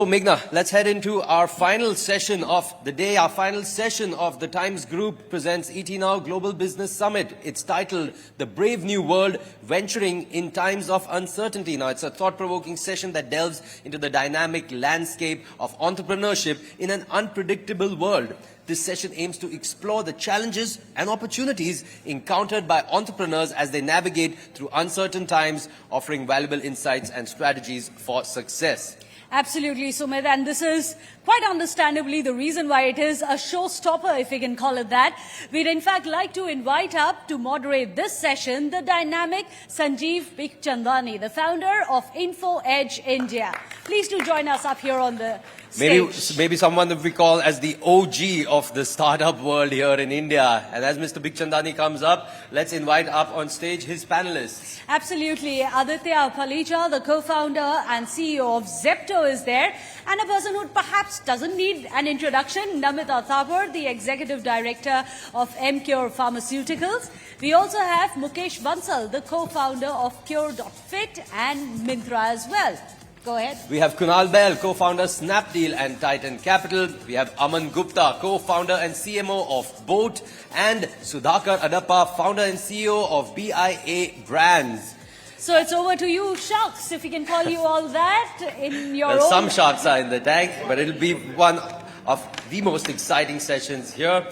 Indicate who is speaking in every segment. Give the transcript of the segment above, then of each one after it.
Speaker 1: So, Meghna, let's head into our final session of the day, our final session of the Times Group presents ET Now Global Business Summit. It's titled The Brave New World, Venturing in Times of Uncertainty. Now, it's a thought-provoking session that delves into the dynamic landscape of entrepreneurship in an unpredictable world. This session aims to explore the challenges and opportunities encountered by entrepreneurs as they navigate through uncertain times, offering valuable insights and strategies for success.
Speaker 2: Absolutely, Sumit, and this is quite understandably the reason why it is a showstopper, if we can call it that. We'd in fact like to invite up to moderate this session the dynamic Sanjeev Bikhchandani, the founder of Info Edge India. Please do join us up here on the stage.
Speaker 1: Maybe someone that we call as the OG of the startup world here in India. And as Mr. Bikhchandani comes up, let's invite up on stage his panelists.
Speaker 2: Absolutely. Aadit, Palicha, the co-founder and CEO of Zepto, is there. And a person who perhaps doesn't need an introduction, Namita Thapar, the Executive Director of M-Cure Pharmaceuticals. We also have Mukesh Bansal, the co-founder of Cure.fit and Myntra as well. Go ahead.
Speaker 1: We have Kunal Bahl, co-founder Snapdeal and Titan Capital. We have Aman Gupta, co-founder and CMO of Boat. And Sudhakar Adappa, founder and CEO of BIA Brands.
Speaker 2: So it's over to you, sharks, if we can call you all that in your
Speaker 1: Well,
Speaker 2: own...
Speaker 1: some sharks are in the tank, but it'll be one of the most exciting sessions here.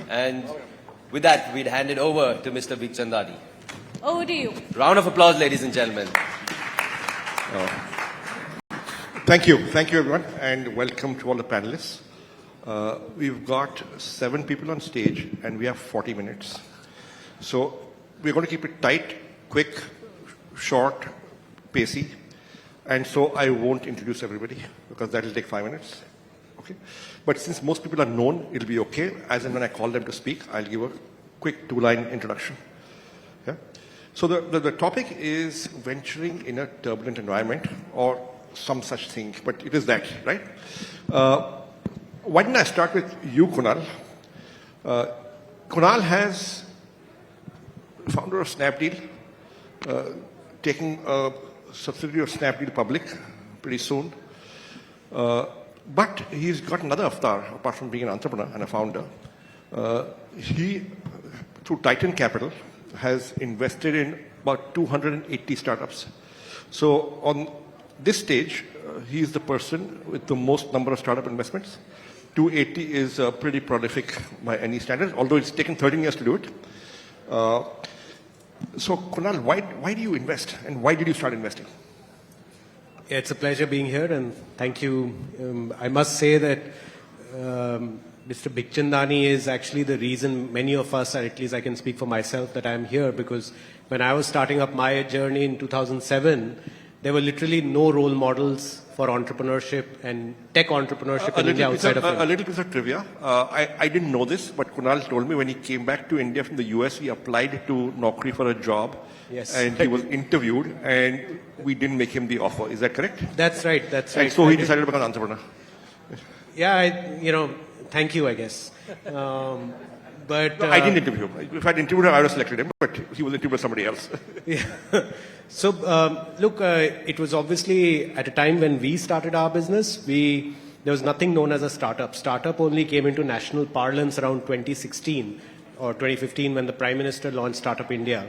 Speaker 1: And with that, we'd hand it over to Mr. Bikhchandani.
Speaker 2: Over to you.
Speaker 1: Round of applause, ladies and gentlemen.
Speaker 3: Thank you. Thank you, everyone, and welcome to all the panelists. We've got 7 people on stage, and we have 40 minutes. So we're going to keep it tight, quick, short, pacey. And so I won't introduce everybody, because that will take 5 minutes. Okay? But since most people are known, it'll be okay. As and when I call them to speak, I'll give a quick 2-line introduction. Yeah? So the topic is venturing in a turbulent environment, or some such thing, but it is that, right? Why didn't I start with you, Kunal? Kunal has, founder of Snapdeal, taking a subsidiary of Snapdeal public pretty soon. But he's got another avatar, apart from being an entrepreneur and a founder. He, through Titan Capital, has invested in about 280 startups. So on this stage, he is the person with the most number of startup investments. 280 is pretty prolific by any standard, although it's taken 13 years to do it. So, Kunal, why do you invest, and why did you start investing?
Speaker 4: Yeah, it's a pleasure being here, and thank you. I must say that Mr. Bikhchandani is actually the reason many of us, or at least I can speak for myself, that I'm here, because when I was starting up my journey in 2007, there were literally no role models for entrepreneurship and tech entrepreneurship in India outside of India.
Speaker 3: A little piece of trivia. I didn't know this, but Kunal told me when he came back to India from the US, he applied to Naukri for a job.
Speaker 4: Yes.
Speaker 3: And he was interviewed, and we didn't make him the offer. Is that correct?
Speaker 4: That's right, that's right.
Speaker 3: And so he decided to become an entrepreneur.
Speaker 4: Yeah, thank you, I guess. But
Speaker 3: No, I didn't interview him. If I'd interviewed him, I would have selected him, but he was interviewed by somebody else.
Speaker 4: Yeah. So, look, it was obviously at a time when we started our business, there was nothing known as a startup. Startup only came into national parlance around 2016 or 2015 when the Prime Minister launched Startup India.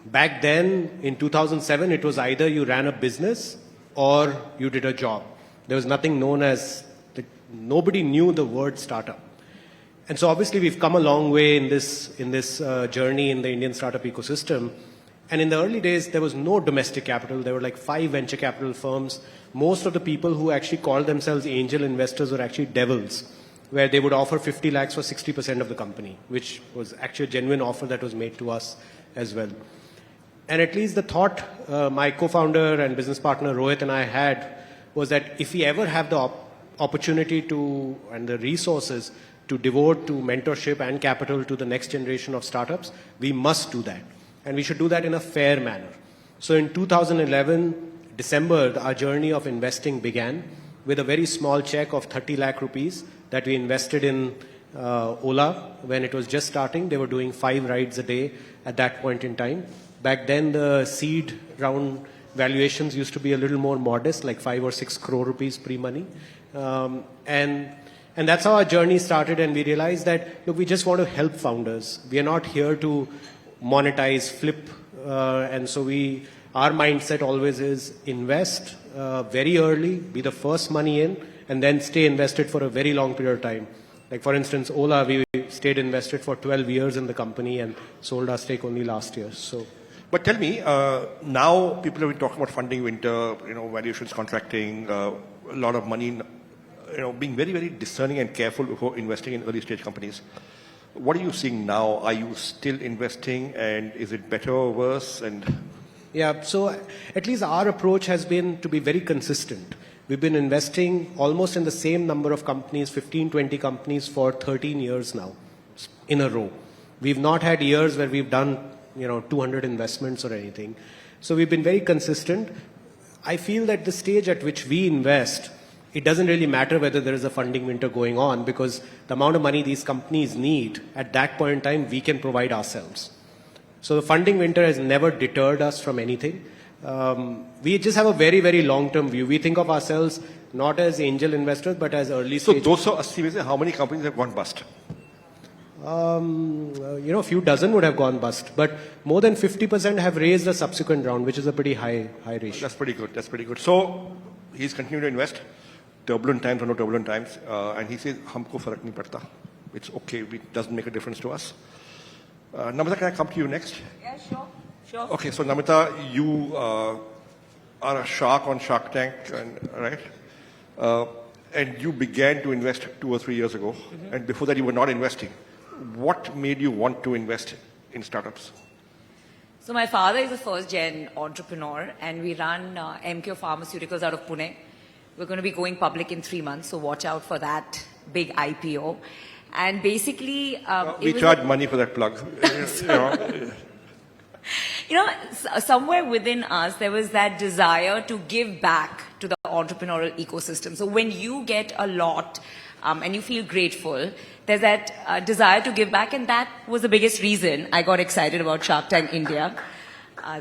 Speaker 4: Back then, in 2007, it was either you ran a business or you did a job. There was nothing known as, nobody knew the word startup. And so obviously we've come a long way in this journey in the Indian startup ecosystem. And in the early days, there was no domestic capital. There were like 5 venture capital firms. Most of the people who actually called themselves angel investors were actually devils, where they would offer 50 lakhs for 60% of the company, which was actually a genuine offer that was made to us as well. And at least the thought my co-founder and business partner Rohit and I had was that if we ever have the opportunity to and the resources to devote to mentorship and capital to the next generation of startups, we must do that. And we should do that in a fair manner. So in 2011, December, our journey of investing began with a very small check of 30 lakh rupees that we invested in Ola when it was just starting. They were doing 5 rides a day at that point in time. Back then, the seed round valuations used to be a little more modest, like 5 or 6 crore rupees pre-money. And that's how our journey started, and we realized that, look, we just want to help founders. We are not here to monetize, flip, and so our mindset always is invest very early, be the first money in, and then stay invested for a very long period of time. Like for instance, Ola, we stayed invested for 12 years in the company and sold our stake only last year. So,
Speaker 3: but tell me, now people have been talking about funding winter, valuations contracting, a lot of money, being very, very discerning and careful before investing in early stage companies. What are you seeing now? Are you still investing, and is it better or worse? And
Speaker 4: yeah, so at least our approach has been to be very consistent. We've been investing almost in the same number of companies, 15, 20 companies for 13 years now in a row. We've not had years where we've done, 200 investments or anything. So we've been very consistent. I feel that the stage at which we invest, it doesn't really matter whether there is a funding winter going on, because the amount of money these companies need at that point in time, we can provide ourselves. So the funding winter has never deterred us from anything. We just have a very, very long-term view. We think of ourselves not as angel investors, but as early stage.
Speaker 3: So, 280 में से how many companies have gone bust?
Speaker 4: A few dozen would have gone bust, but more than 50% have raised a subsequent round, which is a pretty high ratio.
Speaker 3: That's pretty good. That's pretty good. So he's continuing to invest, turbulent times or no turbulent times, and he says, "हमको फर्क नहीं पड़ता. It's okay. It doesn't make a difference to us." Namita, can I come to you next?
Speaker 2: Yeah, sure.
Speaker 3: Okay, so Namita, you are a shark on Shark Tank, right? And you began to invest 2 or 3 years ago, and before that you were not investing. What made you want to invest in startups?
Speaker 5: So my father is a first-gen entrepreneur, and we run MK Pharmaceuticals out of Pune. We're going to be going public in 3 months, so watch out for that big IPO. And basically,
Speaker 3: we charge money for that plug.
Speaker 5: Somewhere within us, there was that desire to give back to the entrepreneurial ecosystem. So when you get a lot and you feel grateful, there's that desire to give back, and that was the biggest reason I got excited about Shark Tank India.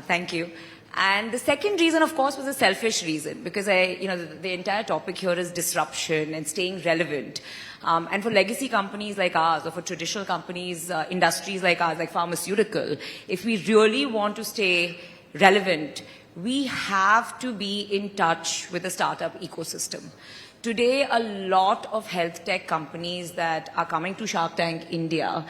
Speaker 5: Thank you. And the second reason, of course, was a selfish reason, because the entire topic here is disruption and staying relevant. And for legacy companies like ours, or for traditional companies, industries like ours, like pharmaceutical, if we really want to stay relevant, we have to be in touch with the startup ecosystem. Today, a lot of health tech companies that are coming to Shark Tank India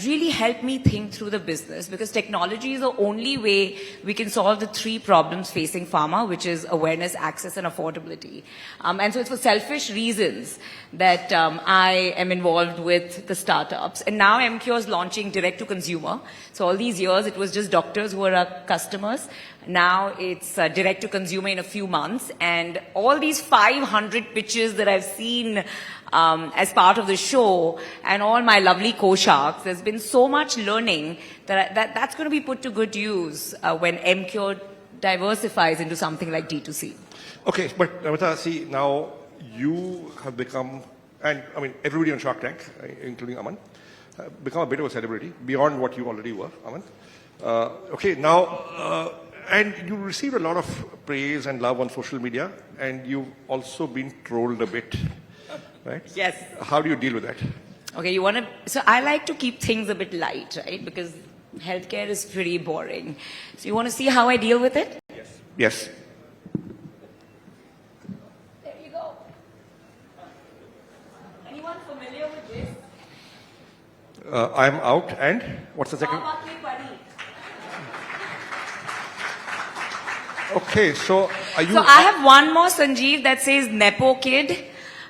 Speaker 5: really help me think through the business, because technology is the only way we can solve the 3 problems facing pharma, which is awareness, access, and affordability. And so it's for selfish reasons that I am involved with the startups. And now MQ is launching direct to consumer. So all these years, it was just doctors who were our customers. Now it's direct to consumer in a few months, and all these 500 pitches that I've seen as part of the show, and all my lovely co-sharks, there's been so much learning that's going to be put to good use when MQ diversifies into something like D2C.
Speaker 3: Okay, but Namita, see, now you have become, and I mean everybody on Shark Tank, including Aman, become a bit of a celebrity beyond what you already were, Aman. Okay, now. And you received a lot of praise and love on social media, and you've also been trolled a bit, right?
Speaker 5: Yes.
Speaker 3: How do you deal with that?
Speaker 5: Okay, so I like to keep things a bit light, right? Because healthcare is pretty boring. So you want to see how I deal with it?
Speaker 3: Yes. Yes.
Speaker 5: There you go. Anyone familiar with this?
Speaker 3: I'm out, and what's the second? Okay, so are you...
Speaker 5: So I have one more, Sanjeev, that says Nepo Kid,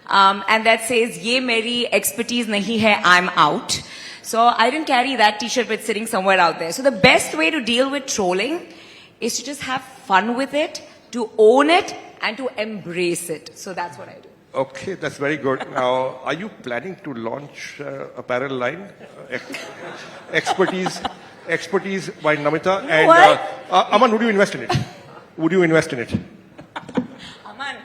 Speaker 5: and that says Ye Meri expertise nahi hai, I'm out. So I didn't carry that t-shirt, but it's sitting somewhere out there. So the best way to deal with trolling is to just have fun with it, to own it, and to embrace it. So that's what I do.
Speaker 3: Okay, that's very good. Now, are you planning to launch apparel line? Expertise by Namita. And Aman, would you invest in it? Would you invest in it?
Speaker 5: Aman.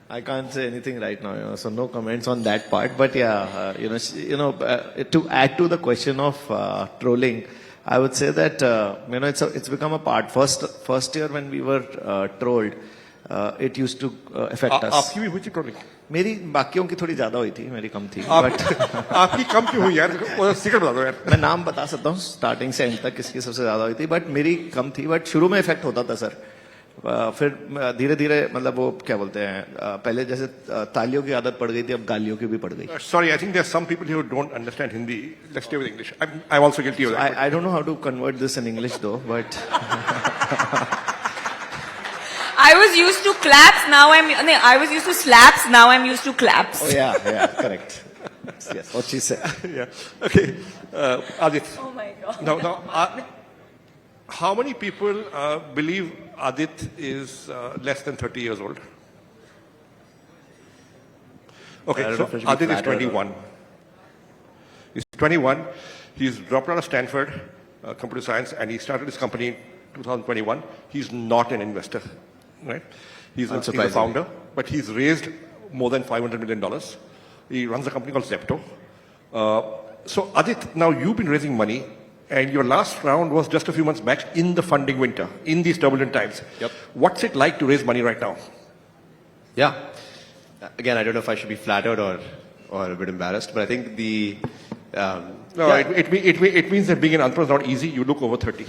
Speaker 6: I can't say anything right now, so no comments on that part. But yeah, to add to the question of trolling, I would say that it's become a part. First year when we were trolled, it used to affect us.
Speaker 3: आपकी भी हुई थी trolling?
Speaker 6: मेरी बाकियों की थोड़ी ज्यादा हुई थी, मेरी कम थी. But
Speaker 3: आपकी कम क्यों हुई यार? वो सीक्रेट बता दो यार.
Speaker 6: मैं नाम बता सकता हूँ स्टार्टिंग से एंड तक किसकी सबसे ज्यादा हुई थी, बट मेरी कम थी. बट शुरू में इफेक्ट होता था सर. फिर धीरे धीरे मतलब वो क्या बोलते हैं, पहले जैसे तालियों की आदत पड़ गई थी, अब गालियों की भी पड़ गई.
Speaker 3: Sorry, I think there are some people who don't understand Hindi. Let's stay with English. I'm also guilty of that.
Speaker 6: I don't know how to convert this in English though, but
Speaker 5: I was used to claps, I was used to slaps, now I'm used to claps.
Speaker 6: oh yeah, correct. Yes, what she said.
Speaker 3: Yeah. Okay. Aadit.
Speaker 5: Oh my God.
Speaker 3: Now, how many people believe Aadit is less than 30 years old? Okay, so Aadit is 21. He's 21. He's dropped out of Stanford, computer science, and he started his company in 2021. He's not an investor, right? He's a founder, but he's raised more than $500 million. He runs a company called Zepto. So Aadit, now you've been raising money, and your last round was just a few months back in the funding winter, in these turbulent times.
Speaker 7: Yep.
Speaker 3: What's it like to raise money right now?
Speaker 7: Yeah. Again, I don't know if I should be flattered or a bit embarrassed, but I think the...
Speaker 3: It means that being an entrepreneur is not easy. You look over 30.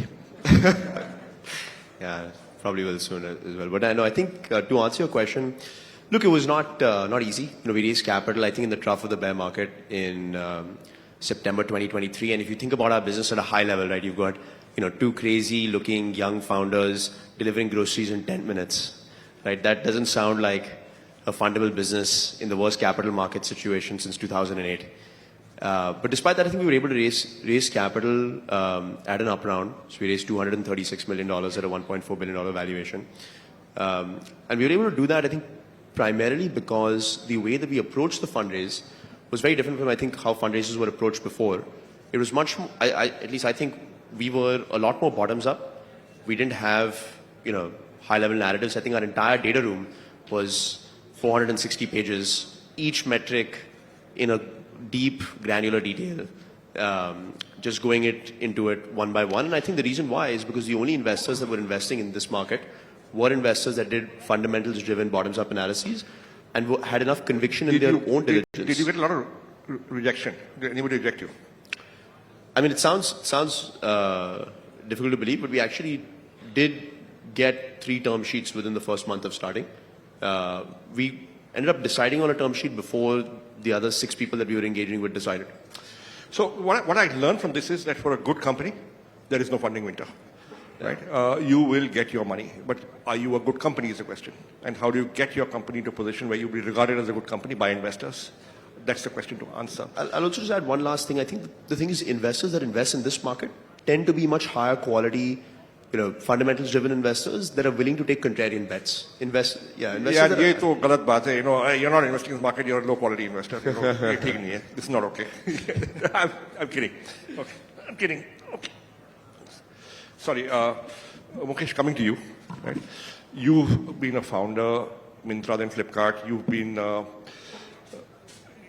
Speaker 7: Yeah, probably will soon as well. But I think to answer your question, look, it was not easy. We raised capital, I think, in the trough of the bear market in September 2023. And if you think about our business at a high level, right, you've got, two crazy-looking young founders delivering groceries in 10 minutes, right? That doesn't sound like a fundable business in the worst capital market situation since 2008. But despite that, I think we were able to raise capital at an up round. So we raised $236 million at a $1.4 billion valuation. And we were able to do that, I think, primarily because the way that we approached the fundraise was very different from, I think, how fundraisers were approached before. It was much more, at least I think we were a lot more bottoms up. We didn't have, high-level narratives. I think our entire data room was 460 pages, each metric in a deep, granular detail, just going into it one by one. And I think the reason why is because the only investors that were investing in this market were investors that did fundamentals-driven bottoms-up analyses and had enough conviction in their own diligence.
Speaker 3: Did you get a lot of rejection? Did anybody reject you?
Speaker 7: I mean, it sounds difficult to believe, but we actually did get 3 term sheets within the first month of starting. We ended up deciding on a term sheet before the other 6 people that we were engaging with decided.
Speaker 3: So what I learned from this is that for a good company, there is no funding winter, right? You will get your money, but are you a good company is the question. And how do you get your company to a position where you'll be regarded as a good company by investors? That's the question to answer.
Speaker 7: I'll also just add one last thing. I think the thing is investors that invest in this market tend to be much higher quality, fundamentals-driven investors that are willing to take contrarian bets. Investors.
Speaker 3: ये तो गलत बात है. You're not investing in this market. You're a low-quality investor. ये ठीक नहीं है. This is not okay. I'm kidding. Okay, I'm kidding. Okay. Sorry, Mukesh, coming to you. Right? You've been a founder, Myntra, then Flipkart.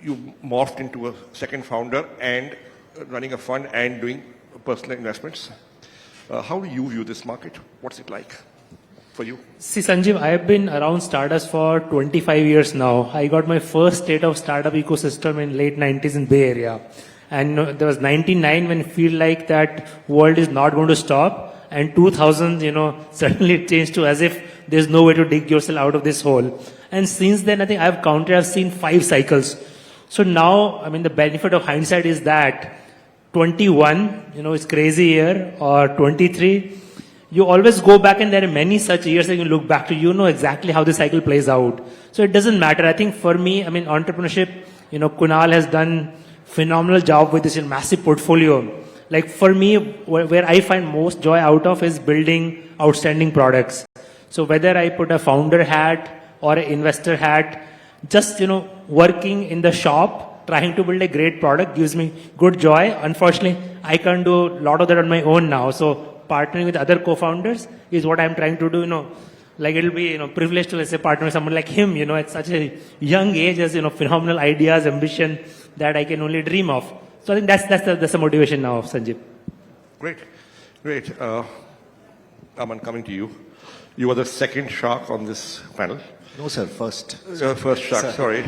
Speaker 3: You've morphed into a second founder and running a fund and doing personal investments. How do you view this market? What's it like for you?
Speaker 8: See, Sanjeev, I have been around startups for 25 years now. I got my first state of startup ecosystem in late 90s in Bay Area. And there was 99 when it feel like that world is not going to stop. And 2000, suddenly it changed to as if there's no way to dig yourself out of this hole. And since then, I think I've seen 5 cycles. So now, I mean, the benefit of hindsight is that 21, it's crazy year, or 23, you always go back and there are many such years that you look back to, exactly how the cycle plays out. So it doesn't matter. I think for me, entrepreneurship, Kunal has done phenomenal job with this massive portfolio. Like for me, where I find most joy out of is building outstanding products. So whether I put a founder hat or an investor hat, just, working in the shop, trying to build a great product gives me good joy. Unfortunately, I can't do a lot of that on my own now. So partnering with other co-founders is what I'm trying to do, Like it'll be, privileged to, let's say, partner with someone like him, at such a young age, has, phenomenal ideas, ambition that I can only dream of. So I think that's the motivation now of Sanjeev.
Speaker 3: Great. Great. Aman, coming to you. You are the second shark on this panel.
Speaker 6: No, sir, first.
Speaker 3: First shark,
Speaker 6: Sir.
Speaker 3: sorry.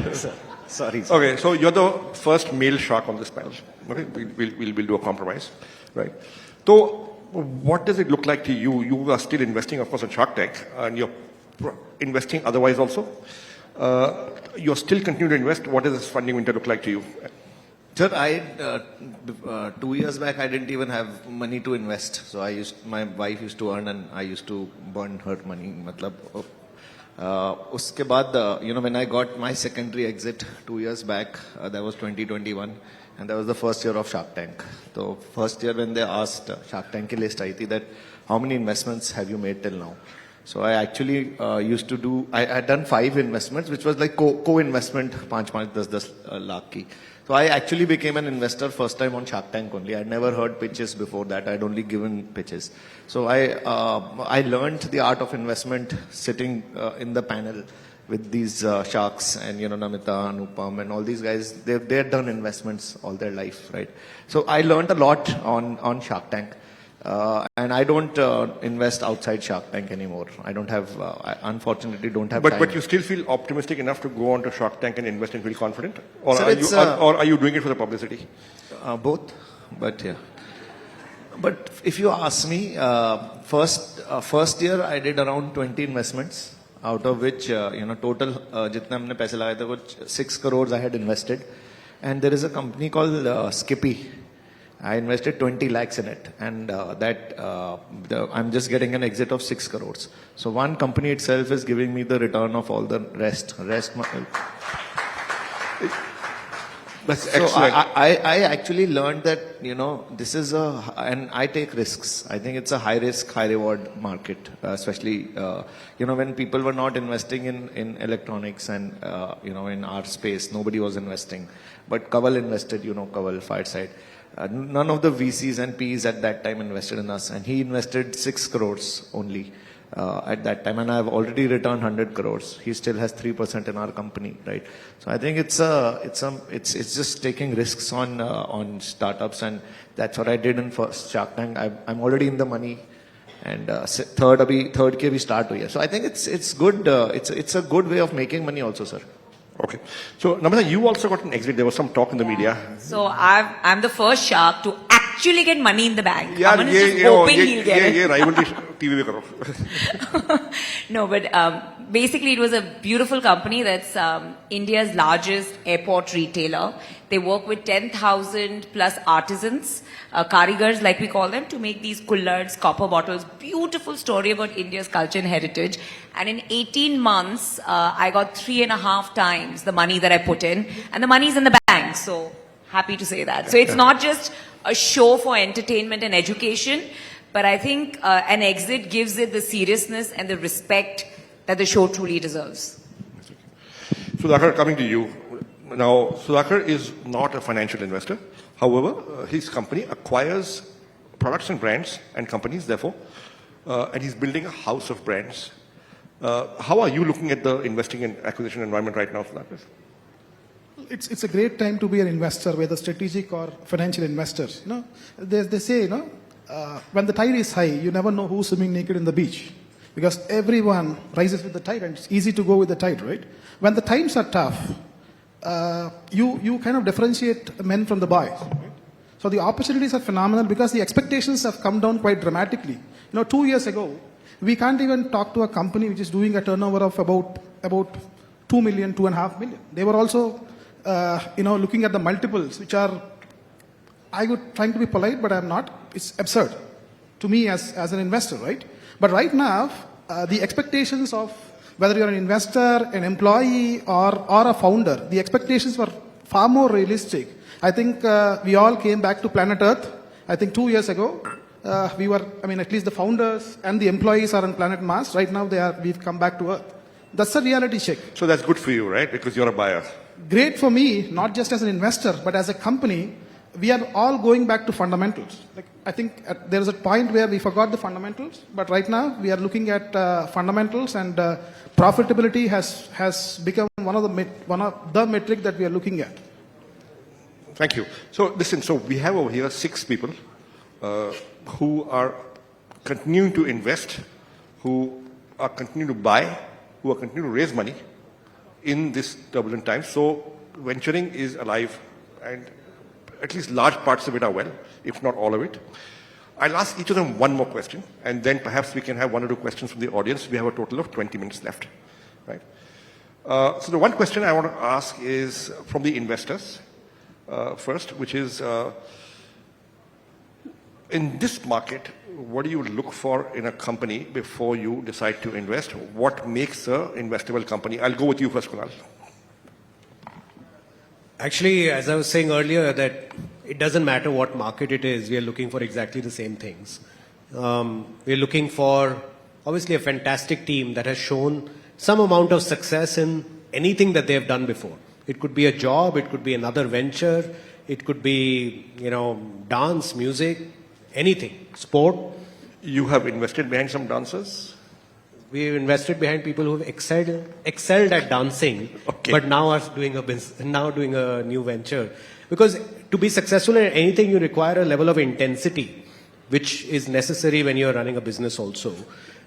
Speaker 6: Sorry, sir.
Speaker 3: Okay, so you're the first male shark on this panel. Okay, we'll do a compromise, right? So, what does it look like to you? You are still investing, of course, in Shark Tank, and you're investing otherwise also. You're still continuing to invest. What does this funding winter look like to you?
Speaker 6: Sir, 2 years back, I didn't even have money to invest. So my wife used to earn and I used to burn her money. Matlab, uske baad, when I got my secondary exit 2 years back, that was 2021. And that was the first year of Shark Tank. So first year when they asked Shark Tank ki list aayi thi that how many investments have you made till now? So I actually used to do, I had done 5 investments, which was like co-investment, 5, 10 lakh ki. So I actually became an investor first time on Shark Tank only. I'd never heard pitches before that. I'd only given pitches. So I learned the art of investment sitting in the panel with these sharks and, Namita, Anupam and all these guys. They've done investments all their life, right? So I learned a lot on Shark Tank. And I don't invest outside Shark Tank anymore. I don't have, I unfortunately don't have time.
Speaker 3: But you still feel optimistic enough to go on to Shark Tank and invest and feel confident? Or,
Speaker 6: Sir,
Speaker 3: or are you doing it for the publicity?
Speaker 6: Both, but yeah. But if you ask me, first year I did around 20 investments, out of which, total, jitna humne paise lagaye the, 6 crores I had invested. And there is a company called Skippy. I invested 20 lakhs in it, and I'm just getting an exit of 6 crores. So one company itself is giving me the return of all the rest.
Speaker 3: That's
Speaker 6: So
Speaker 3: excellent.
Speaker 6: I actually learned that, this is and I take risks. I think it's a high risk, high reward market, especially, when people were not investing in electronics and, in our space, nobody was investing. But Kaval invested, Kaval Fireside. None of the VCs and Ps at that time invested in us, and he invested 6 crores only at that time, and I've already returned 100 crores. He still has 3% in our company, right? So I think it's just taking risks on startups, and that's what I did in first Shark Tank. I'm already in the money, and third ke bhi start hui hai. So I think it's good. It's a good way of making money also, sir.
Speaker 3: Okay. So, Namita, you also got an exit. There was some talk in the media.
Speaker 5: So I'm the first shark to actually get money in the bank. Aman is just hoping he'll get it.
Speaker 3: rivalry TV mein karo.
Speaker 5: No, but basically it was a beautiful company that's India's largest airport retailer. They work with 10,000 plus artisans, karigars like we call them, to make these kullards, copper bottles. Beautiful story about India's culture and heritage. And in 18 months, I got 3.5 times the money that I put in. And the money's in the bank, so happy to say that. So it's not just a show for entertainment and education, but I think an exit gives it the seriousness and the respect that the show truly deserves.
Speaker 3: Sudhakar, coming to you. Now, Sudhakar is not a financial investor. However, his company acquires products and brands and companies, therefore, and he's building a house of brands. How are you looking at the investing and acquisition environment right now, Sudhakar?
Speaker 9: It's a great time to be an investor, whether strategic or financial investors. They say, when the tide is high, you never know who's swimming naked in the beach, because everyone rises with the tide, and it's easy to go with the tide, right? When the times are tough, you kind of differentiate men from the boys. Right? So the opportunities are phenomenal because the expectations have come down quite dramatically. 2 years ago, we can't even talk to a company which is doing a turnover of about 2 million, 2.5 million. They were also, looking at the multiples, which are, trying to be polite, but I'm not. It's absurd to me as an investor, right? But right now, the expectations of whether you're an investor, an employee, or a founder, the expectations were far more realistic. I think we all came back to planet Earth. I think 2 years ago, at least the founders and the employees are on planet Mars. Right now, we've come back to Earth. That's a reality check.
Speaker 3: So that's good for you, right? Because you're a buyer.
Speaker 9: Great for me, not just as an investor, but as a company. We are all going back to fundamentals. I think there is a point where we forgot the fundamentals, but right now we are looking at fundamentals, and profitability has become one of the metric that we are looking at.
Speaker 3: Thank you. So listen, we have over here 6 people. who are continuing to invest, who are continuing to buy, who are continuing to raise money in this turbulent time. So venturing is alive, and at least large parts of it are well, if not all of it. I'll ask each of them one more question, and then perhaps we can have one or two questions from the audience. We have a total of 20 minutes left. Right? So the one question I want to ask is from the investors first, which is, in this market, what do you look for in a company before you decide to invest? What makes an investable company? I'll go with you first, Kunal.
Speaker 4: Actually, as I was saying earlier, that it doesn't matter what market it is, we are looking for exactly the same things. We're looking for, obviously, a fantastic team that has shown some amount of success in anything that they've done before. It could be a job, it could be another venture, it could be, dance, music, anything, sport.
Speaker 3: You have invested behind some dancers?
Speaker 4: We've invested behind people who've excelled at dancing,
Speaker 3: Okay.
Speaker 4: but now are doing a new venture. Because to be successful in anything, you require a level of intensity, which is necessary when you're running a business also.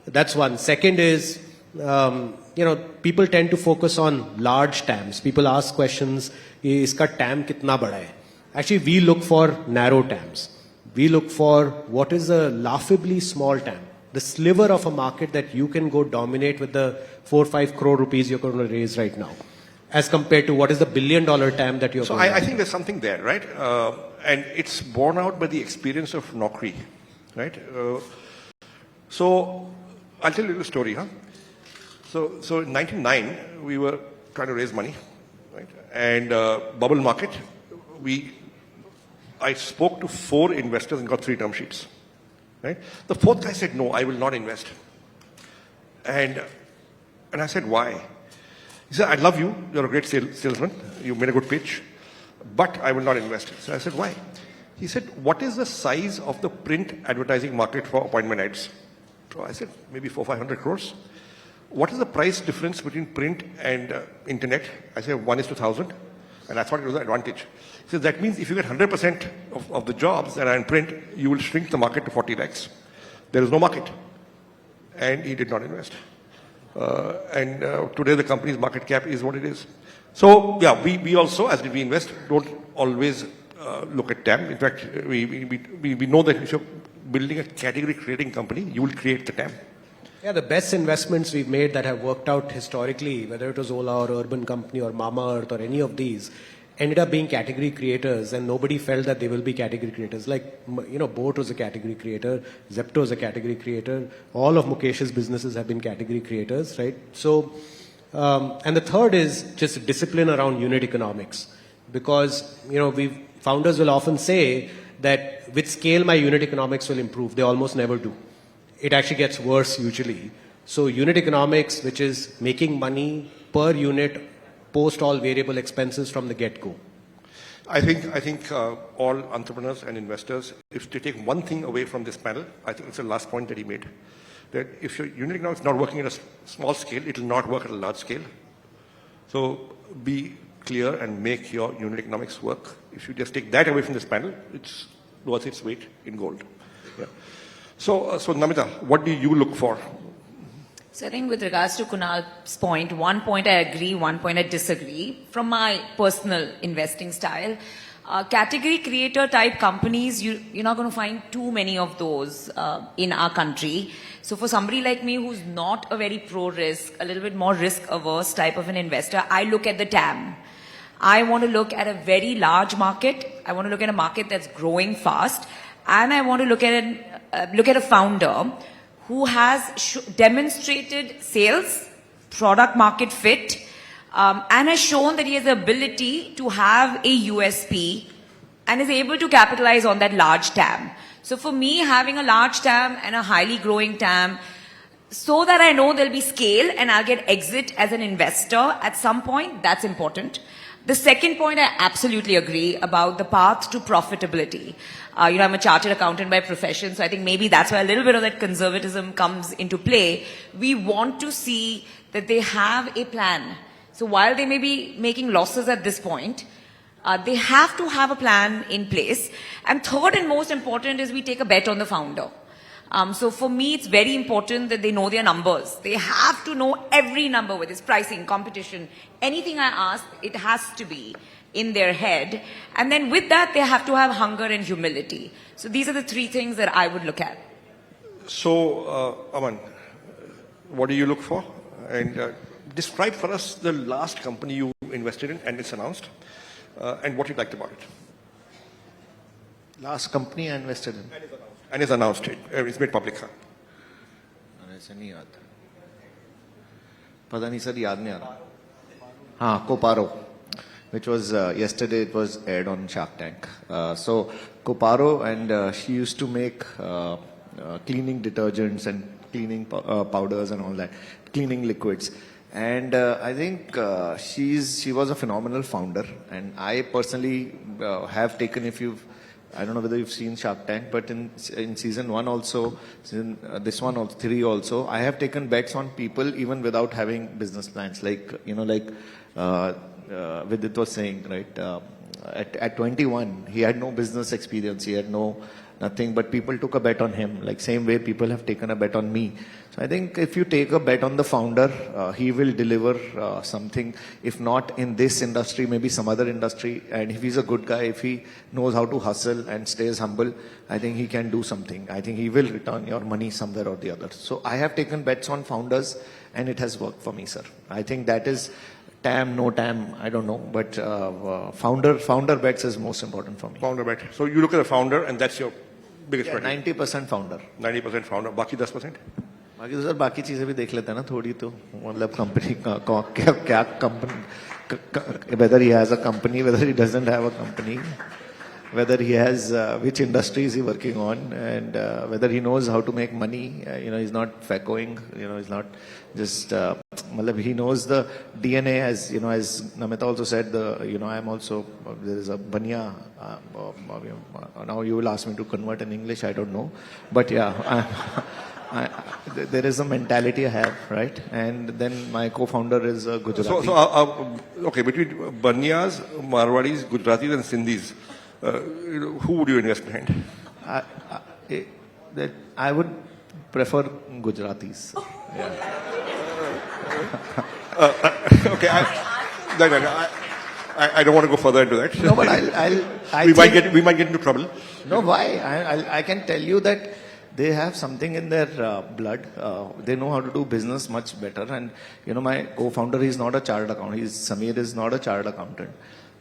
Speaker 4: That's one. Second is, people tend to focus on large TAMs. People ask questions, iska TAM kitna bada hai? Actually, we look for narrow TAMs. We look for what is a laughably small TAM. The sliver of a market that you can go dominate with the 4 or 5 crore rupees you're going to raise right now, as compared to what is the $1 billion TAM that you're
Speaker 3: So
Speaker 4: going
Speaker 3: I think there's something there, right? And it's borne out by the experience of Naukri, right? So I'll tell you a story, huh? So in 1999, we were trying to raise money, right? And bubble market, I spoke to 4 investors and got 3 term sheets. Right? The 4th guy said, no, I will not invest. And I said, why? He said, I love you. You're a great salesman. You made a good pitch. But I will not invest. So I said, why? He said, what is the size of the print advertising market for appointment ads? So I said, maybe 400-500 crores. What is the price difference between print and internet? I said, 1:1,000. And I thought it was an advantage. He says, that means if you get 100% of the jobs that are in print, you will shrink the market to 40 lakhs. There is no market. And he did not invest. Today the company's market cap is what it is. So, yeah, we also, as we invest, don't always look at TAM. In fact, we know that if you're building a category-creating company, you will create the TAM.
Speaker 4: Yeah, the best investments we've made that have worked out historically, whether it was Ola or Urban Company or Mamaearth or any of these, ended up being category creators, and nobody felt that they will be category creators. Like, Boat was a category creator, Zepto is a category creator, all of Mukesh's businesses have been category creators, right? So, and the third is just discipline around unit economics. Because, founders will often say that with scale, my unit economics will improve. They almost never do. It actually gets worse usually. So unit economics, which is making money per unit, post all variable expenses from the get-go.
Speaker 3: I think all entrepreneurs and investors, if they take one thing away from this panel, I think it's the last point that he made, that if your unit economics is not working at a small scale, it will not work at a large scale. So be clear and make your unit economics work. If you just take that away from this panel, it's worth its weight in gold. Yeah. So Namita, what do you look for?
Speaker 5: So I think with regards to Kunal's point, one point I agree, one point I disagree. From my personal investing style, category creator type companies, you're not going to find too many of those in our country. So for somebody like me who's not a very pro-risk, a little bit more risk-averse type of an investor, I look at the TAM. I want to look at a very large market. I want to look at a market that's growing fast. And I want to look at a founder who has demonstrated sales, product market fit, and has shown that he has the ability to have a USP and is able to capitalize on that large TAM. So for me, having a large TAM and a highly growing TAM, so that I know there'll be scale and I'll get exit as an investor at some point, that's important. The second point, I absolutely agree about the path to profitability. I'm a chartered accountant by profession, so I think maybe that's why a little bit of that conservatism comes into play. We want to see that they have a plan. So while they may be making losses at this point, They have to have a plan in place. And third and most important is we take a bet on the founder. So for me, it's very important that they know their numbers. They have to know every number, whether it's pricing, competition, anything I ask, it has to be in their head. And then with that, they have to have hunger and humility. So these are the three things that I would look at.
Speaker 3: So, Aman, what do you look for? And describe for us the last company you invested in and it's announced, and what you liked about it.
Speaker 6: Last company I invested in.
Speaker 3: And it's announced it. It's made public.
Speaker 6: ऐसे नहीं याद पता नहीं sir याद नहीं आ रहा हाँ Coparo, which was yesterday it was aired on Shark Tank. So Coparo, and she used to make cleaning detergents and cleaning powders and all that, cleaning liquids. And I think she was a phenomenal founder, and I personally have taken, I don't know whether you've seen Shark Tank, but in season 1 also, this one also, 3 also, I have taken bets on people even without having business plans. Like, Vidit was saying, right, at 21, he had no business experience, he had nothing, but people took a bet on him, like same way people have taken a bet on me. So I think if you take a bet on the founder, he will deliver something, if not in this industry, maybe some other industry. And if he's a good guy, if he knows how to hustle and stays humble, I think he can do something. I think he will return your money somewhere or the other. So I have taken bets on founders, and it has worked for me, sir. I think that is TAM, no TAM, I don't know, but founder bets is most important for me.
Speaker 3: Founder bet. So you look at the founder, and that's your biggest bet.
Speaker 6: 90% founder.
Speaker 3: 90% founder. बाकी 10%?
Speaker 6: बाकी तो sir बाकी चीजें भी देख लेते हैं ना थोड़ी तो मतलब कंपनी क्या company whether he has a company, whether he doesn't have a company, whether he has which industry is he working on, and whether he knows how to make money. He's not factoing, he's not just he knows the DNA, as as Namita also said, I am also, there is a Banya, now you will ask me to convert in English, I don't know, but yeah, there is a mentality I have, right? And then my co-founder is Gujarati.
Speaker 3: Okay, between Banyas, Marwadis, Gujaratis and Sindhis, who would you invest behind?
Speaker 6: I would prefer Gujaratis. Yeah.
Speaker 3: Okay, I don't want to go further into that.
Speaker 6: No, but
Speaker 3: we might get into trouble.
Speaker 6: No, why? I can tell you that they have something in their blood. They know how to do business much better. And my co-founder is not a chartered accountant. Samir is not a chartered accountant,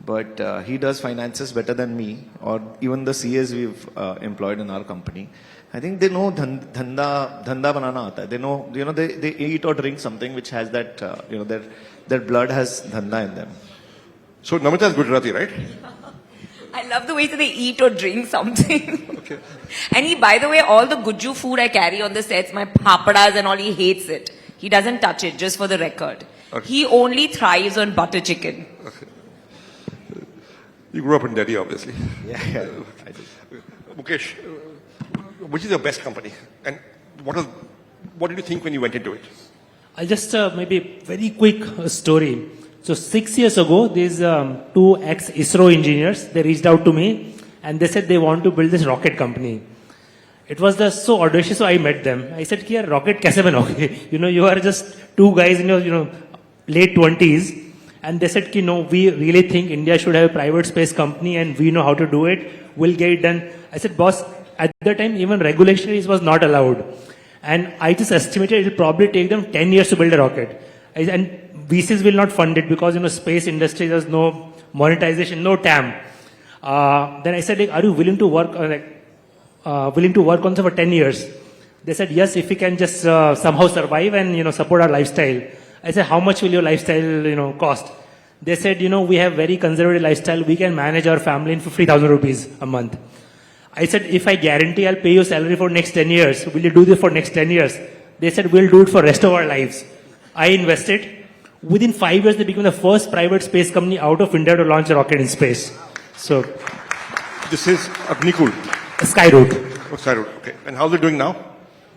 Speaker 6: but he does finances better than me, or even the CAs we've employed in our company. I think they know dhanda banana aata hai. They know, they eat or drink something which has that, their blood has dhanda in them.
Speaker 3: So Namita is Gujarati, right?
Speaker 5: I love the way that they eat or drink something.
Speaker 3: Okay.
Speaker 5: And by the way, all the Guju food I carry on the sets, my papadas and all, he hates it. He doesn't touch it, just for the record.
Speaker 3: Okay.
Speaker 5: He only thrives on butter chicken.
Speaker 3: Okay. You grew up in Delhi, obviously.
Speaker 6: Yeah, I do.
Speaker 3: Mukesh, which is your best company? And what did you think when you went into it?
Speaker 8: I'll just maybe very quick story. So 6 years ago, these 2 ex-ISRO engineers, they reached out to me and they said they want to build this rocket company. It was so audacious, so I met them. I said, "Kya rocket kaise banoge?" You are just 2 guys in your late 20s. And they said, no, we really think India should have a private space company and we know how to do it. We'll get it done. I said, boss, at that time, even regulation was not allowed. And I just estimated it will probably take them 10 years to build a rocket. And VCs will not fund it because, space industry, there's no monetization, no TAM. Then I said, are you willing to work on for 10 years? They said, yes, if we can just somehow survive and, support our lifestyle. I said, how much will your lifestyle, cost? They said, we have very conservative lifestyle. We can manage our family in 50,000 rupees a month. I said, if I guarantee I'll pay you salary for next 10 years, will you do this for next 10 years? They said, we'll do it for rest of our lives. I invested. Within 5 years, they became the first private space company out of India to launch a rocket in space. So,
Speaker 3: this is Agnikul.
Speaker 8: Skyroot.
Speaker 3: Oh, Skyroot. Okay. And how's it doing now?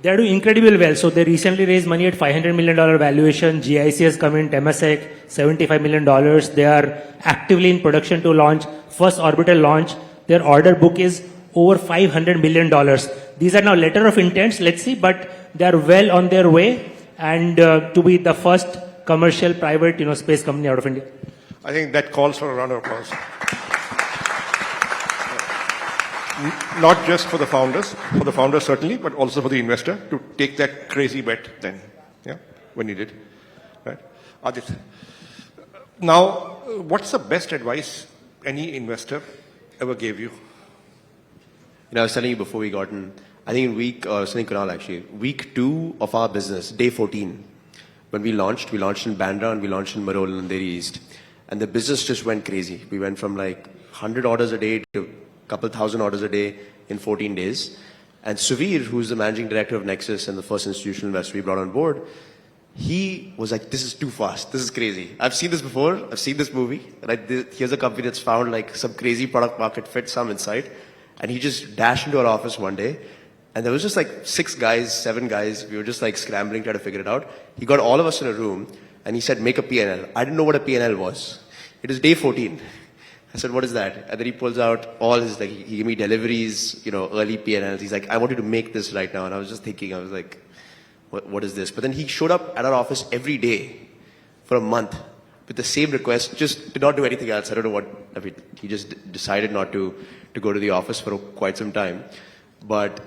Speaker 8: They are doing incredibly well. So they recently raised money at $500 million valuation. GIC has come in, Temasek, $75 million. They are actively in production to launch first orbital launch. Their order book is over $500 million. These are now letter of intents, let's see, but they are well on their way and to be the first commercial private space company out of India.
Speaker 3: I think that calls for a round of applause. Not just for the founders certainly, but also for the investor to take that crazy bet then, yeah, when he did, right? Aadit, now, what's the best advice any investor ever gave you?
Speaker 7: I was telling you before we got in, I think in week 2 of our business, day 14, when we launched in Bandra and we launched in Marol and Andheri East. And the business just went crazy. We went from like 100 orders a day to a couple thousand orders a day in 14 days. And Suvir, who's the managing director of Nexus and the first institutional investor we brought on board, he was like, this is too fast. This is crazy. I've seen this before. I've seen this movie. Right? Here's a company that's found like some crazy product market fit, some insight. And he just dashed into our office one day. And there was just like 7 guys. We were just like scrambling, trying to figure it out. He got all of us in a room and he said, make a P&L. I didn't know what a P&L was. It was day 14. I said, what is that? And then he pulls out all his, like, he gave me deliveries, early P&Ls. He's like, I want you to make this right now. And I was just thinking, I was like, what is this? But then he showed up at our office every day for a month with the same request, just did not do anything else. I don't know he just decided not to go to the office for quite some time. But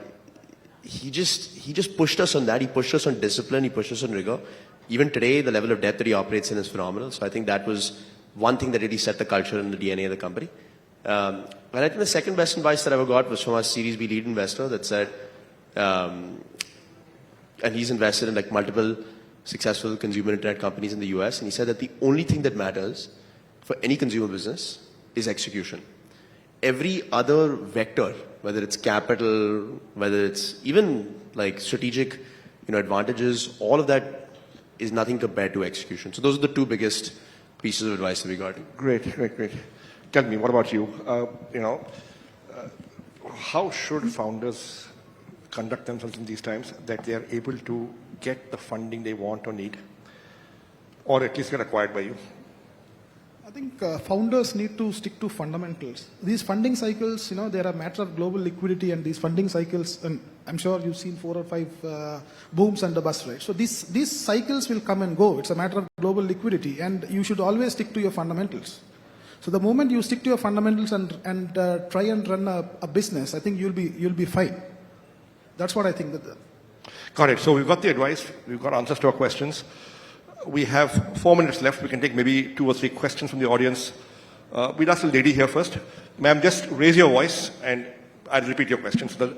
Speaker 7: he just pushed us on that. He pushed us on discipline. He pushed us on rigor. Even today, the level of depth that he operates in is phenomenal. So I think that was one thing that really set the culture and the DNA of the company. And I think the second best advice that I ever got was from our Series B lead investor that said, and he's invested in like multiple successful consumer internet companies in the US. And he said that the only thing that matters for any consumer business is execution. Every other vector, whether it's capital, whether it's even like strategic, advantages, all of that is nothing compared to execution. So those are the 2 biggest pieces of advice that we got.
Speaker 3: Great. Tell me, what about you? How should founders conduct themselves in these times that they are able to get the funding they want or need, or at least get acquired by you?
Speaker 9: I think founders need to stick to fundamentals. These funding cycles, they're a matter of global liquidity, and these funding cycles, and I'm sure you've seen 4 or 5 booms and a bust, right? So these cycles will come and go. It's a matter of global liquidity, and you should always stick to your fundamentals. So the moment you stick to your fundamentals and try and run a business, I think you'll be fine. That's what I think.
Speaker 3: Got it. So we've got the advice. We've got answers to our questions. We have 4 minutes left. We can take maybe 2 or 3 questions from the audience. We'll ask the lady here first. Ma'am, just raise your voice and I'll repeat your question. So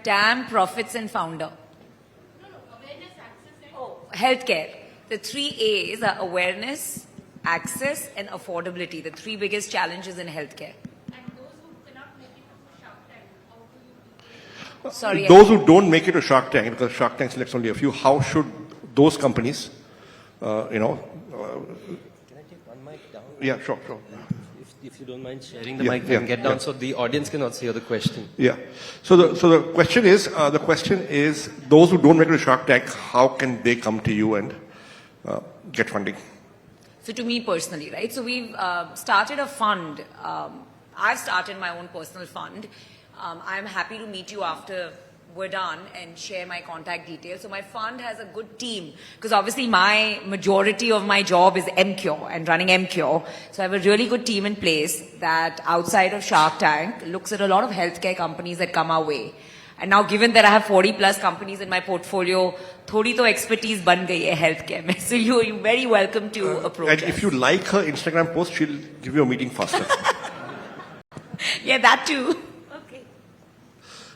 Speaker 5: TAM, profits, and founder. Healthcare. The 3 A's are awareness, access, and affordability. The 3 biggest challenges in healthcare. Sorry.
Speaker 3: those who don't make it to Shark Tank, because Shark Tank selects only a few, how should those companies,
Speaker 1: Can I take one mic down?
Speaker 3: Yeah, sure.
Speaker 1: If you don't mind sharing the mic, we can get down so the audience can also hear the question.
Speaker 3: Yeah. So the question is, those who don't make it to Shark Tank, how can they come to you and get funding?
Speaker 5: So to me personally, right? So we've started a fund. I've started my own personal fund. I'm happy to meet you after we're done and share my contact details. So my fund has a good team because obviously my majority of my job is MCure and running MCure. So I have a really good team in place that outside of Shark Tank looks at a lot of healthcare companies that come our way. And now given that I have 40 plus companies in my portfolio, thodi to expertise ban gayi hai healthcare mein. So you're very welcome to approach
Speaker 3: And
Speaker 5: us.
Speaker 3: if you like her Instagram post, she'll give you a meeting faster.
Speaker 5: Yeah, that too. Okay.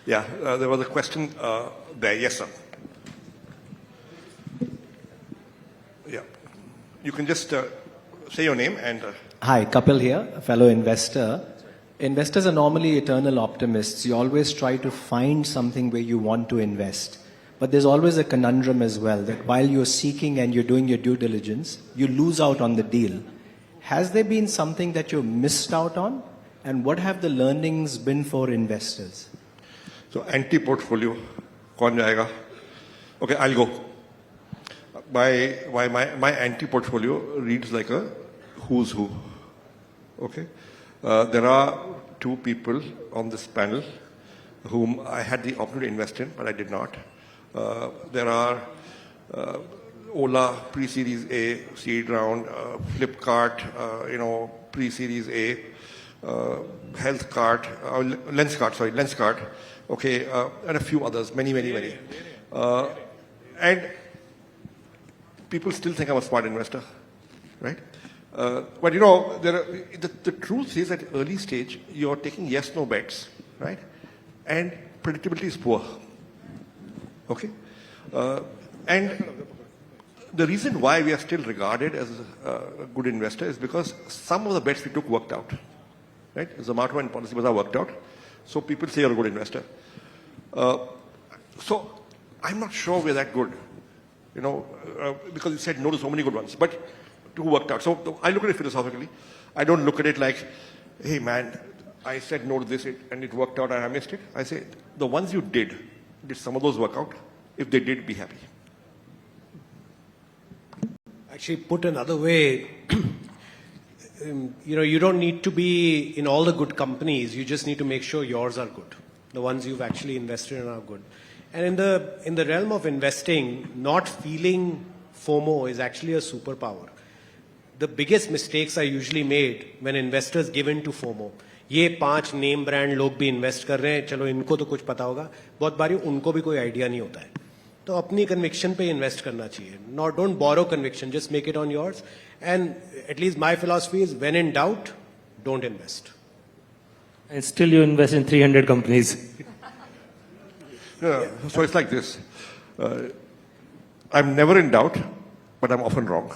Speaker 3: Yeah, there was a question there. Yes, sir. Yeah. You can just say your name and...
Speaker 10: Hi, Kapil here, a fellow investor. Investors are normally eternal optimists. You always try to find something where you want to invest. But there's always a conundrum as well, that while you're seeking and you're doing your due diligence, you lose out on the deal. Has there been something that you missed out on? And what have the learnings been for investors?
Speaker 3: So anti-portfolio, kaun jayega? Okay, I'll go. My anti-portfolio reads like a who's who. Okay, there are two people on this panel whom I had the opportunity to invest in, but I did not. There are Ola pre-series A seed round, Flipkart, pre-series A, Lenskart, okay, and a few others, many. And people still think I'm a smart investor, right? But the truth is at early stage, you're taking yes-no bets, right? And predictability is poor, okay? And the reason why we are still regarded as a good investor is because some of the bets we took worked out, right? Zomato and Policybazaar worked out, so people say you're a good investor. So I'm not sure we're that good, because you said no to so many good ones, but two worked out. So I look at it philosophically. I don't look at it like, hey man, I said no to this and it worked out and I missed it. I say, the ones you did some of those work out? If they did, be happy.
Speaker 4: Actually, put another way, you don't need to be in all the good companies. You just need to make sure yours are good. The ones you've actually invested in are good. And in the realm of investing, not feeling FOMO is actually a superpower. The biggest mistakes are usually made when investors give in to FOMO. ये 5 name brand लोग भी invest कर रहे हैं, चलो इनको तो कुछ पता होगा. बहुत बारी उनको भी कोई आइडिया नहीं होता है. तो अपनी कन्विक्शन पे इन्वेस्ट करना चाहिए. Not don't borrow conviction, just make it on yours. And at least my philosophy is, when in doubt, don't invest.
Speaker 8: And still you invest in 300 companies.
Speaker 3: Yeah. So it's like this. I'm never in doubt, but I'm often wrong.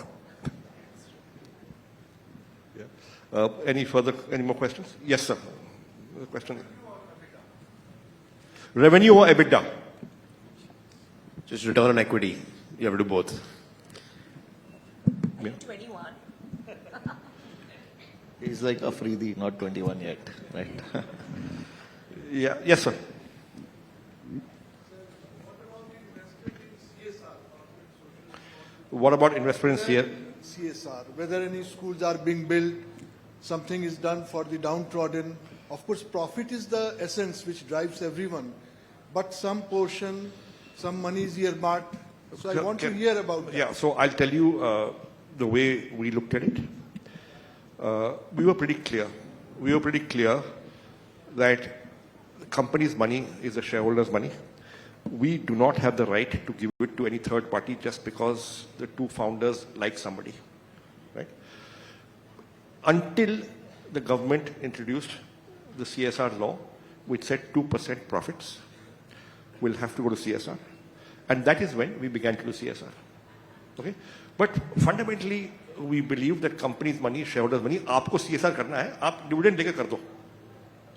Speaker 3: Any more questions? Yes, sir. Question. Revenue or EBITDA?
Speaker 7: Just return on equity. You have to do both.
Speaker 3: Yeah.
Speaker 5: 21.
Speaker 6: He's like Afridi, not 21 yet, right?
Speaker 3: Yeah. Yes, sir. What about investment in
Speaker 11: CSR? Whether any schools are being built, something is done for the downtrodden. Of course, profit is the essence which drives everyone. But some portion, some money is earmarked. So I want to hear about that.
Speaker 3: Yeah, so I'll tell you the way we looked at it. We were pretty clear. We were pretty clear that the company's money is the shareholders' money. We do not have the right to give it to any third party just because the two founders like somebody, right? Until the government introduced the CSR law, which said 2% profits will have to go to CSR. And that is when we began to do CSR. Okay? But fundamentally, we believe that company's money, shareholders' money, आपको CSR करना है, आप dividend लेके कर दो,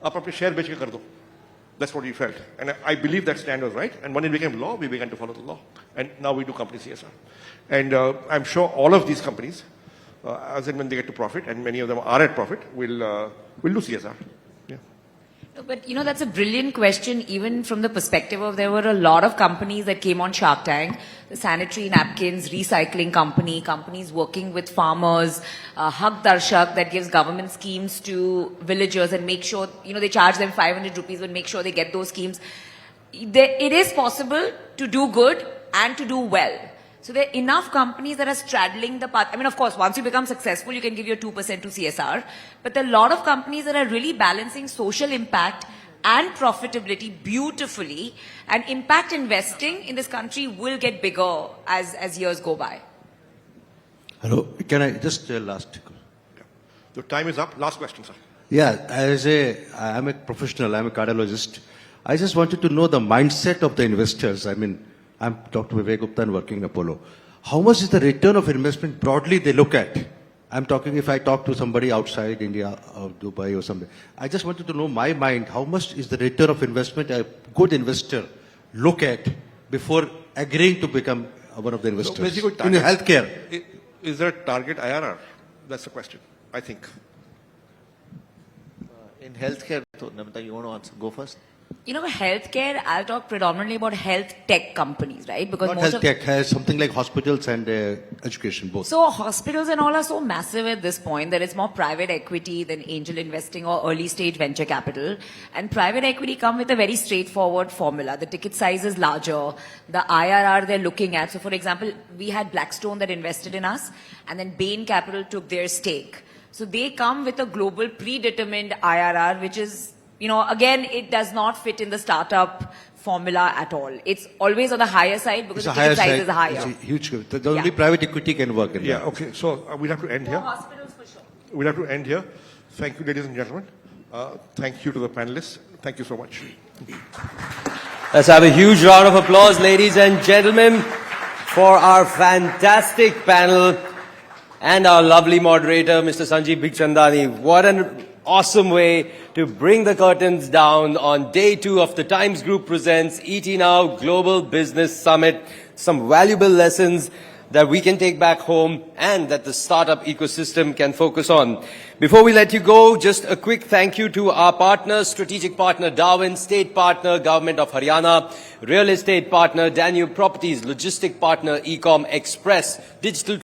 Speaker 3: आप अपने share बेच के कर दो. That's what we felt. And I believe that stand was right. And when it became law, we began to follow the law. And now we do company CSR. And I'm sure all of these companies, as and when they get to profit, and many of them are at profit, will do CSR. Yeah.
Speaker 5: But that's a brilliant question, even from the perspective of there were a lot of companies that came on Shark Tank, the sanitary napkins, recycling companies working with farmers, Haq Darshak that gives government schemes to villagers and make sure, they charge them 500 rupees and make sure they get those schemes. It is possible to do good and to do well. So there are enough companies that are straddling the path. I mean, of course, once you become successful, you can give your 2% to CSR. But there are a lot of companies that are really balancing social impact and profitability beautifully. And impact investing in this country will get bigger as years go by.
Speaker 12: Hello, can I just last?
Speaker 3: The time is up. Last question, sir.
Speaker 12: Yeah, I'm a professional, I'm a cardiologist. I just wanted to know the mindset of the investors. I mean, I'm Dr. Vivek Gupta and working in Apollo. How much is the return of investment broadly they look at? I'm talking if I talk to somebody outside India or Dubai or something. I just wanted to know my mind, how much is the return of investment a good investor look at before agreeing to become one of the investors?
Speaker 3: So
Speaker 12: in healthcare.
Speaker 3: Is there a target IRR? That's the question. I think.
Speaker 6: In healthcare, Namita, you want to answer? Go first.
Speaker 5: You know, healthcare, I'll talk predominantly about health tech companies, right? Because
Speaker 12: Not
Speaker 5: most
Speaker 12: health
Speaker 5: of
Speaker 12: tech, has something like hospitals and education both.
Speaker 5: So hospitals and all are so massive at this point that it's more private equity than angel investing or early stage venture capital. And private equity come with a very straightforward formula. The ticket size is larger. The IRR they're looking at. So for example, we had Blackstone that invested in us, and then Bain Capital took their stake. So they come with a global predetermined IRR, which is, you know, again, it does not fit in the startup formula at all. It's always on the higher side because the ticket size is higher.
Speaker 12: It's a huge. The only private equity can work in
Speaker 3: Yeah,
Speaker 12: that.
Speaker 3: okay. So we'll have to end here.
Speaker 5: Hospitals for sure.
Speaker 3: We'll have to end here. Thank you, ladies and gentlemen. Thank you to the panelists. Thank you so much.
Speaker 1: Let's have a huge round of applause, ladies and gentlemen, for our fantastic panel and our lovely moderator, Mr. Sanjeev Bikhchandani. What an awesome way to bring the curtains down on day 2 of the Times Group presents ET Now Global Business Summit. Some valuable lessons that we can take back home and that the startup ecosystem can focus on. Before we let you go, just a quick thank you to our partners, strategic partner Darwin, state partner Government of Haryana, real estate partner Danube Properties, logistic partner Ecom Express, digital